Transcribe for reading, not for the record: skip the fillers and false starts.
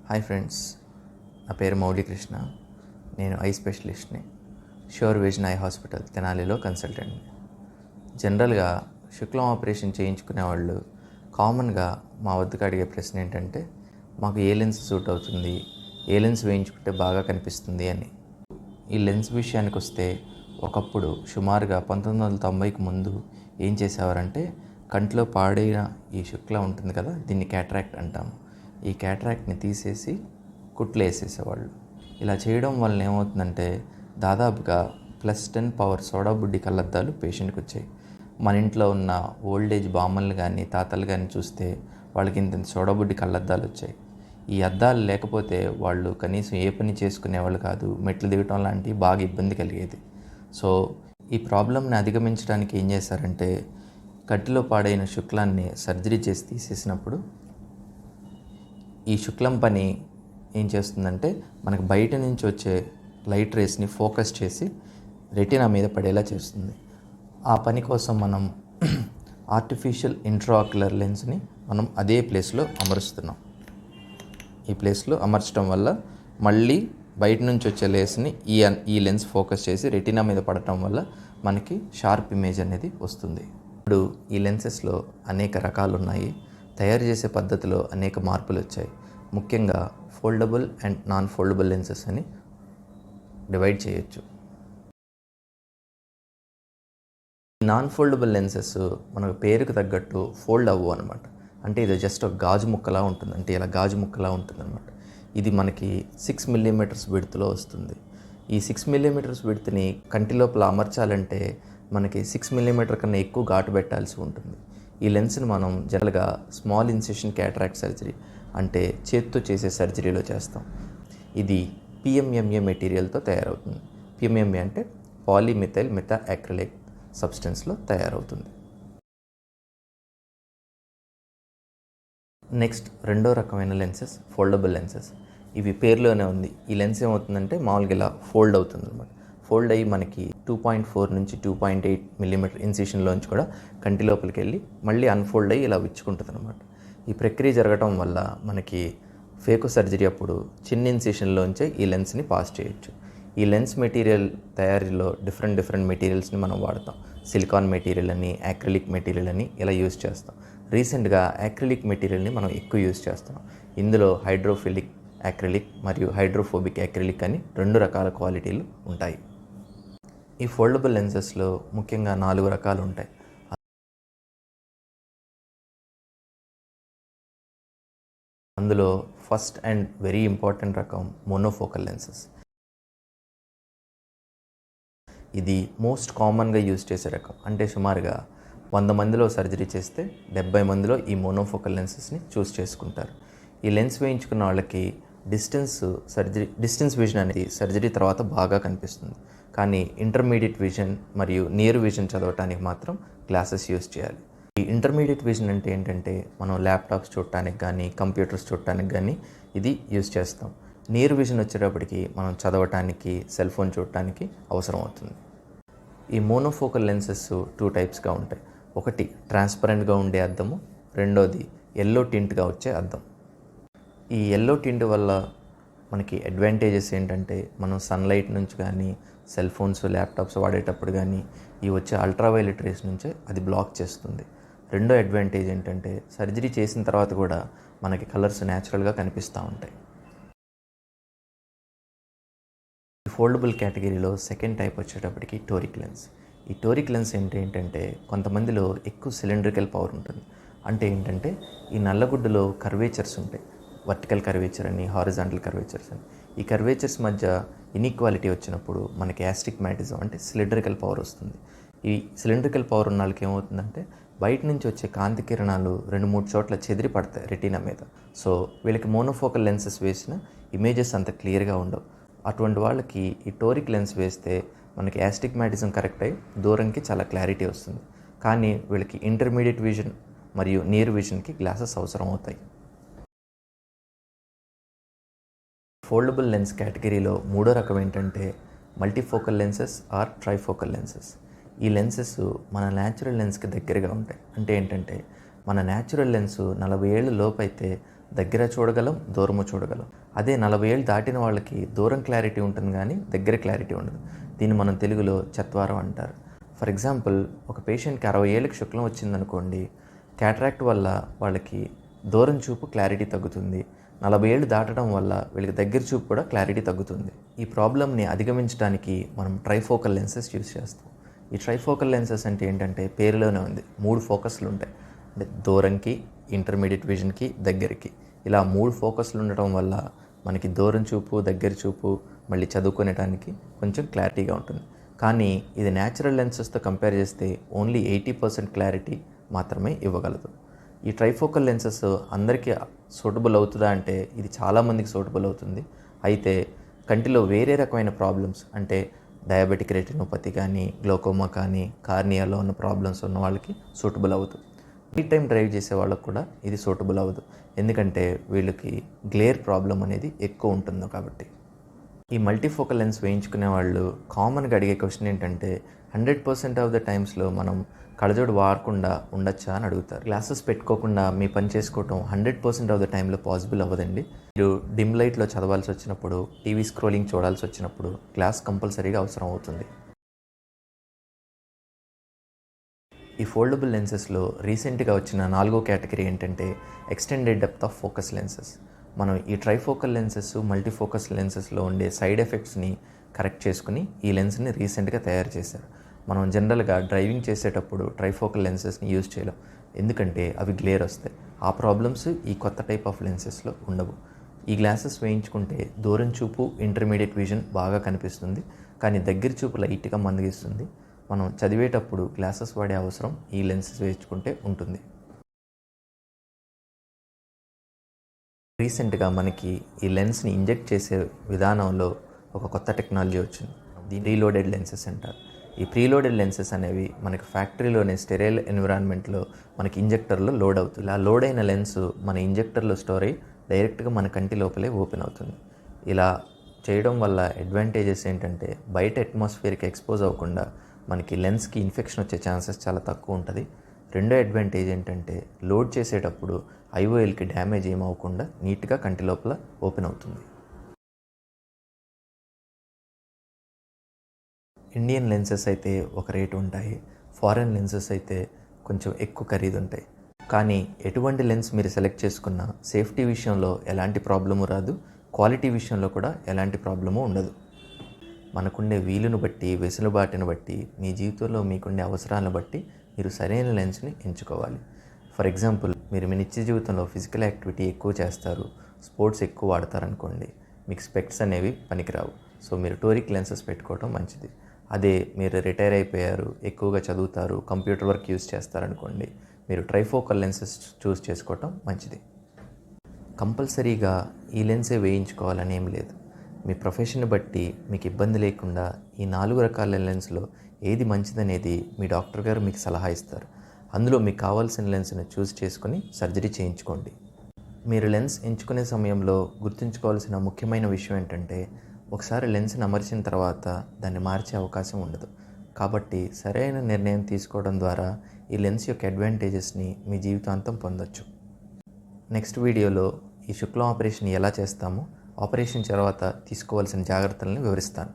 Hi friends, నా పేరు మౌలి కృష్ణ. నేను ఐ స్పెషలిస్ట్ని. ష్యూర్ విజన్ ఐ హాస్పిటల్ తెనాలిలో కన్సల్టెంట్ని. జనరల్గా శుక్లం ఆపరేషన్ చేయించుకునే వాళ్ళు కామన్గా మా వద్దకు అడిగే ప్రశ్న ఏంటంటే, మాకు ఏ లెన్స్ సూట్ అవుతుంది, ఏ లెన్స్ వేయించుకుంటే బాగా కనిపిస్తుంది అని. ఈ లెన్స్ విషయానికి వస్తే, ఒకప్పుడు సుమారుగా 1990కి ముందు ఏం చేసేవారంటే, కంటిలో పాడైన ఈ శుక్లం ఉంటుంది కదా, దీన్ని క్యాటరాక్ట్ అంటాము. ఈ క్యాటరాక్ట్ని తీసేసి కుట్లు వేసేసేవాళ్ళు. ఇలా చేయడం వలన ఏమవుతుందంటే, దాదాపుగా +10 పవర్ సోడా బుడ్డి కళ్ళద్దాలు పేషెంట్కి వచ్చాయి. మన ఇంట్లో ఉన్న ఓల్డేజ్ బామ్మలు కానీ తాతలు కానీ చూస్తే వాళ్ళకి ఇంత సోడా బుడ్డి కళ్ళద్దాలు వచ్చాయి. ఈ అద్దాలు లేకపోతే వాళ్ళు కనీసం ఏ పని చేసుకునేవాళ్ళు కాదు. మెట్లు దిగటం లాంటివి బాగా ఇబ్బంది కలిగేది. సో ఈ ప్రాబ్లమ్ని అధిగమించడానికి ఏం చేశారంటే, కంటిలో పాడైన శుక్లాన్ని సర్జరీ చేసి తీసేసినప్పుడు ఈ శుక్లం పని ఏం చేస్తుందంటే, మనకు బయట నుంచి వచ్చే లైట్ రేస్ని ఫోకస్ చేసి రెటీనా మీద పడేలా చేస్తుంది. ఆ పని కోసం మనం ఆర్టిఫిషియల్ ఇంట్రాక్యులర్ లెన్స్ని మనం అదే ప్లేస్లో అమరుస్తున్నాం. ఈ ప్లేస్లో అమర్చడం వల్ల మళ్ళీ బయట నుంచి వచ్చే లేస్ని ఈ లెన్స్ ఫోకస్ చేసి రెటీనా మీద పడటం వల్ల మనకి షార్ప్ ఇమేజ్ అనేది వస్తుంది. ఇప్పుడు ఈ లెన్సెస్లో అనేక రకాలు ఉన్నాయి. తయారు చేసే పద్ధతిలో అనేక మార్పులు వచ్చాయి. ముఖ్యంగా foldable and non foldable lenses అని డివైడ్ చేయొచ్చు. నాన్ ఫోల్డబుల్ లెన్సెస్ మనకు పేరుకు తగ్గట్టు ఫోల్డ్ అవ్వు అనమాట. అంటే ఇది జస్ట్ ఒక గాజు ముక్కలా ఉంటుంది. అంటే ఇలా గాజు ముక్కలా ఉంటుంది అనమాట. ఇది మనకి 6 మిల్లీమీటర్స్ విడ్త్లో వస్తుంది. ఈ 6 మిల్లీమీటర్స్ విడ్త్ని కంటి లోపల అమర్చాలంటే మనకి 6 మిల్లీమీటర్ కన్నా ఎక్కువ ఘాటు పెట్టాల్సి ఉంటుంది. ఈ లెన్స్ని మనం జనరల్గా స్మాల్ ఇన్సిషన్ క్యాటరాక్ట్ సర్జరీ అంటే చేత్తో చేసే సర్జరీలో చేస్తాం. ఇది PMMA మెటీరియల్తో తయారవుతుంది. PMMA అంటే పాలీమిథైల్ మెథా యాక్రిలిక్ సబ్స్టెన్స్లో తయారవుతుంది. నెక్స్ట్ రెండో రకమైన లెన్సెస్ ఫోల్డబుల్ లెన్సెస్. ఇవి పేరులోనే ఉంది. ఈ లెన్స్ ఏమవుతుందంటే మామూలుగా ఇలా ఫోల్డ్ అవుతుంది అనమాట. ఫోల్డ్ అయ్యి మనకి 2.4 నుంచి 2.8 మిల్లీమీటర్ ఇన్సిషన్లోంచి కూడా కంటి లోపలికి వెళ్ళి మళ్ళీ అన్ఫోల్డ్ అయ్యి ఇలా విచ్చుకుంటుంది అనమాట. ఈ ప్రక్రియ జరగటం వల్ల మనకి ఫేకో సర్జరీ అప్పుడు చిన్న ఇన్సిషన్లోంచే ఈ లెన్స్ని పాస్ చేయొచ్చు. ఈ లెన్స్ మెటీరియల్ తయారీలో డిఫరెంట్ మెటీరియల్స్ని మనం వాడతాం. సిలికాన్ మెటీరియల్ అని, యాక్రిలిక్ మెటీరియల్ అని ఇలా యూజ్ చేస్తాం. రీసెంట్గా యాక్రిలిక్ మెటీరియల్ని మనం ఎక్కువ యూజ్ చేస్తాం. ఇందులో హైడ్రోఫిలిక్ యాక్రిలిక్ మరియు హైడ్రోఫోబిక్ యాక్రిలిక్ అని 2 రకాల క్వాలిటీలు ఉంటాయి. ఈ ఫోల్డబుల్ లెన్సెస్లో ముఖ్యంగా 4 రకాలు ఉంటాయి. అందులో ఫస్ట్ అండ్ వెరీ ఇంపార్టెంట్ రకం మోనోఫోకల్ లెన్సెస్. ఇది మోస్ట్ కామన్గా యూజ్ చేసే రకం. అంటే సుమారుగా 100 మందిలో సర్జరీ చేస్తే 70 మందిలో ఈ మోనోఫోకల్ లెన్సెస్ని చూస్ చేసుకుంటారు. ఈ లెన్స్ వేయించుకున్న వాళ్ళకి డిస్టెన్స్ విజన్ అనేది సర్జరీ తర్వాత బాగా కనిపిస్తుంది. కానీ ఇంటర్మీడియట్ విజన్ మరియు నియర్ విజన్ చదవటానికి మాత్రం గ్లాసెస్ యూజ్ చేయాలి. ఈ ఇంటర్మీడియట్ విజన్ అంటే ఏంటంటే, మనం ల్యాప్టాప్స్ చూడటానికి కానీ కంప్యూటర్స్ చూడటానికి కానీ ఇది యూజ్ చేస్తాం. నియర్ విజన్ వచ్చేటప్పటికి మనం చదవటానికి, సెల్ ఫోన్ చూడటానికి అవసరం అవుతుంది. ఈ మోనోఫోకల్ లెన్సెస్ 2 టైప్స్గా ఉంటాయి. ఒకటి ట్రాన్స్పరెంట్గా ఉండే అద్దము, రెండోది ఎల్లో టింట్గా వచ్చే అద్దం. ఈ ఎల్లో టింట్ వల్ల మనకి అడ్వాంటేజెస్ ఏంటంటే, మనం సన్లైట్ నుంచి కానీ సెల్ ఫోన్స్ ల్యాప్టాప్స్ వాడేటప్పుడు కానీ ఈ వచ్చే అల్ట్రావైలెట్ రేస్ నుంచే అది బ్లాక్ చేస్తుంది. రెండో అడ్వాంటేజ్ ఏంటంటే, సర్జరీ చేసిన తర్వాత కూడా మనకి కలర్స్ న్యాచురల్గా కనిపిస్తూ ఉంటాయి. ఈ ఫోల్డబుల్ కేటగిరీలో సెకండ్ టైప్ వచ్చేటప్పటికి టోరిక్ లెన్స్. ఈ టోరిక్ లెన్స్ ఏంటంటే, కొంతమందిలో ఎక్కువ సిలిండ్రికల్ పవర్ ఉంటుంది. అంటే ఏంటంటే, ఈ నల్లగుడ్డులో కర్వేచర్స్ ఉంటాయి. వర్టికల్ కర్వేచర్ అని, హారిజాంటల్ కర్వేచర్స్ అని. ఈ కర్వేచర్స్ మధ్య ఇన్ఈక్వాలిటీ వచ్చినప్పుడు మనకి యాస్టిగ్మాటిజం అంటే సిలిండ్రికల్ పవర్ వస్తుంది. ఈ సిలిండ్రికల్ పవర్ ఉన్న వాళ్ళకి ఏమవుతుందంటే, బయట నుంచి వచ్చే కాంతి కిరణాలు 2-3 చోట్ల చెదిరి పడతాయి రెటీనా మీద. సో వీళ్ళకి మోనోఫోకల్ లెన్సెస్ వేసిన ఇమేజెస్ అంత క్లియర్గా ఉండవు. అటువంటి వాళ్ళకి ఈ టోరిక్ లెన్స్ వేస్తే మనకి యాస్టిగ్మాటిజం కరెక్ట్ అయ్యి దూరంకి చాలా క్లారిటీ వస్తుంది. కానీ వీళ్ళకి ఇంటర్మీడియట్ విజన్ మరియు నియర్ విజన్కి గ్లాసెస్ అవసరం అవుతాయి. ఫోల్డబుల్ లెన్స్ కేటగిరీలో మూడో రకం ఏంటంటే multifocal lenses or trifocal lenses. ఈ లెన్సెస్ మన న్యాచురల్ లెన్స్కి దగ్గరగా ఉంటాయి. అంటే ఏంటంటే, మన న్యాచురల్ లెన్స్ 40 ఏళ్ళ లోపు అయితే దగ్గర చూడగలం, దూరము చూడగలం. అదే 40 ఏళ్ళు దాటిన వాళ్ళకి దూరం క్లారిటీ ఉంటుంది కానీ దగ్గర క్లారిటీ ఉండదు. దీన్ని మనం తెలుగులో చత్వారం అంటారు. ఫర్ ఎగ్జాంపుల్, ఒక పేషెంట్కి 60 ఏళ్ళకి శుక్లం వచ్చిందనుకోండి, క్యాటరాక్ట్ వల్ల వాళ్ళకి దూరం చూపు క్లారిటీ తగ్గుతుంది. 40 ఏళ్ళు దాటడం వల్ల వీళ్ళకి దగ్గర చూపు కూడా క్లారిటీ తగ్గుతుంది. ఈ ప్రాబ్లమ్ని అధిగమించడానికి మనం ట్రైఫోకల్ లెన్సెస్ యూజ్ చేస్తాం. ఈ ట్రైఫోకల్ లెన్సెస్ అంటే ఏంటంటే పేరులోనే ఉంది, 3 ఫోకస్లు ఉంటాయి. అంటే దూరంకి, ఇంటర్మీడియట్ విజన్కి, దగ్గరికి, ఇలా 3 ఫోకస్లు ఉండటం వల్ల మనకి దూరం చూపు, దగ్గర చూపు, మళ్ళీ చదువుకునేటానికి కొంచెం క్లారిటీగా ఉంటుంది. కానీ ఇది న్యాచురల్ లెన్సెస్తో కంపేర్ చేస్తే ఓన్లీ 80% క్లారిటీ మాత్రమే ఇవ్వగలదు. ఈ ట్రైఫోకల్ లెన్సెస్ అందరికీ సూటబుల్ అవుతుందా అంటే ఇది చాలామందికి సూటబుల్ అవుతుంది. అయితే కంటిలో వేరే రకమైన ప్రాబ్లమ్స్ అంటే డయాబెటిక్ రెటినోపతి కానీ, గ్లోకోమా కానీ, కార్నియాలో ఉన్న ప్రాబ్లమ్స్ ఉన్న వాళ్ళకి సూటబుల్ అవుతుంది. నైట్ టైం డ్రైవ్ చేసే వాళ్ళకు కూడా ఇది సూటబుల్ అవ్వదు, ఎందుకంటే వీళ్ళకి గ్లేర్ ప్రాబ్లం అనేది ఎక్కువ ఉంటుంది కాబట్టి. ఈ మల్టీఫోకల్ లెన్స్ వేయించుకునే వాళ్ళు కామన్గా అడిగే క్వశ్చన్ ఏంటంటే 100% ఆఫ్ ద టైమ్స్లో మనం కళ్ళజోడు వాడకుండా ఉండొచ్చా అని అడుగుతారు. గ్లాసెస్ పెట్టుకోకుండా మీ పని చేసుకోవటం 100% ఆఫ్ ద టైంలో పాసిబుల్ అవ్వదండి. మీరు డిమ్ లైట్లో చదవాల్సి వచ్చినప్పుడు, టీవీ స్క్రోలింగ్ చూడాల్సి వచ్చినప్పుడు గ్లాస్ కంపల్సరీగా అవసరం అవుతుంది. ఈ ఫోల్డబుల్ లెన్సెస్లో రీసెంట్గా వచ్చిన 4వ కేటగిరీ ఏంటంటే extended depth of focus lenses. మనం ఈ ట్రైఫోకల్ లెన్సెస్, మల్టీఫోకస్ లెన్సెస్లో ఉండే సైడ్ ఎఫెక్ట్స్ని కరెక్ట్ చేసుకుని ఈ లెన్స్ని రీసెంట్గా తయారు చేశారు. మనం జనరల్గా డ్రైవింగ్ చేసేటప్పుడు ట్రైఫోకల్ లెన్సెస్ని యూజ్ చేయలేం, ఎందుకంటే అవి గ్లేర్ వస్తాయి. ఆ ప్రాబ్లమ్స్ ఈ కొత్త టైప్ ఆఫ్ లెన్సెస్లో ఉండవు. ఈ గ్లాసెస్ వేయించుకుంటే దూరం చూపు, ఇంటర్మీడియట్ విజన్ బాగా కనిపిస్తుంది, కానీ దగ్గర చూపు లైట్గా మందగిస్తుంది. మనం చదివేటప్పుడు గ్లాసెస్ వాడే అవసరం ఈ లెన్సెస్ వేయించుకుంటే ఉంటుంది. రీసెంట్గా మనకి ఈ లెన్స్ని ఇంజెక్ట్ చేసే విధానంలో ఒక కొత్త టెక్నాలజీ వచ్చింది. దీన్ని ప్రీలోడెడ్ లెన్సెస్ అంటారు. ఈ ప్రీలోడెడ్ లెన్సెస్ అనేవి మనకి ఫ్యాక్టరీలోనే స్టెరైల్ ఎన్విరాన్మెంట్లో మనకి ఇంజెక్టర్లో లోడ్ అవుతుంది. ఇలా లోడ్ అయిన లెన్స్ మన ఇంజెక్టర్లో స్టోర్ అయ్యి డైరెక్ట్గా మన కంటి లోపలే ఓపెన్ అవుతుంది. ఇలా చేయడం వల్ల అడ్వాంటేజెస్ ఏంటంటే బయట అట్మాస్ఫియర్కి ఎక్స్పోజ్ అవ్వకుండా మనకి లెన్స్కి ఇన్ఫెక్షన్ వచ్చే ఛాన్సెస్ చాలా తక్కువ ఉంటుంది. రెండో అడ్వాంటేజ్ ఏంటంటే లోడ్ చేసేటప్పుడు ఐఓఎల్కి డ్యామేజ్ ఏమవ్వకుండా నీట్గా కంటి లోపల ఓపెన్ అవుతుంది. ఇండియన్ లెన్సెస్ అయితే ఒక రేటు ఉంటాయి, ఫారెన్ లెన్సెస్ అయితే కొంచెం ఎక్కువ ఖరీదు ఉంటాయి. కానీ ఎటువంటి లెన్స్ మీరు సెలెక్ట్ చేసుకున్నా సేఫ్టీ విషయంలో ఎలాంటి ప్రాబ్లము రాదు, క్వాలిటీ విషయంలో కూడా ఎలాంటి ప్రాబ్లము ఉండదు. మనకుండే వీలును బట్టి, వెసులుబాటును బట్టి, మీ జీవితంలో మీకుండే అవసరాలను బట్టి మీరు సరైన లెన్స్ని ఎంచుకోవాలి. ఫర్ ఎగ్జాంపుల్, మీరు మీ నిత్య జీవితంలో ఫిజికల్ యాక్టివిటీ ఎక్కువ చేస్తారు, స్పోర్ట్స్ ఎక్కువ వాడతారనుకోండి, మీకు స్పెక్ట్స్ అనేవి పనికిరావు. సో మీరు టోరిక్ లెన్సెస్ పెట్టుకోవడం మంచిది. అదే మీరు రిటైర్ అయిపోయారు, ఎక్కువగా చదువుతారు, కంప్యూటర్ వర్క్ యూజ్ చేస్తారనుకోండి, మీరు ట్రైఫోకల్ లెన్సెస్ చూస్ చేసుకోవటం మంచిది. కంపల్సరీగా ఈ లెన్సే వేయించుకోవాలని ఏం లేదు. మీ ప్రొఫెషన్ బట్టి మీకు ఇబ్బంది లేకుండా ఈ 4 రకాల లెన్స్లో ఏది మంచిదనేది మీ డాక్టర్ గారు మీకు సలహా ఇస్తారు. అందులో మీకు కావాల్సిన లెన్స్ని చూస్ చేసుకుని సర్జరీ చేయించుకోండి. మీరు లెన్స్ ఎంచుకునే సమయంలో గుర్తుంచుకోవాల్సిన ముఖ్యమైన విషయం ఏంటంటే ఒకసారి లెన్స్ని అమర్చిన తర్వాత దాన్ని మార్చే అవకాశం ఉండదు. కాబట్టి సరైన నిర్ణయం తీసుకోవడం ద్వారా ఈ లెన్స్ యొక్క అడ్వాంటేజెస్ని మీ జీవితాంతం పొందొచ్చు. నెక్స్ట్ వీడియోలో ఈ శుక్లం ఆపరేషన్ ఎలా చేస్తామో, ఆపరేషన్ తర్వాత తీసుకోవాల్సిన జాగ్రత్తలను వివరిస్తాను.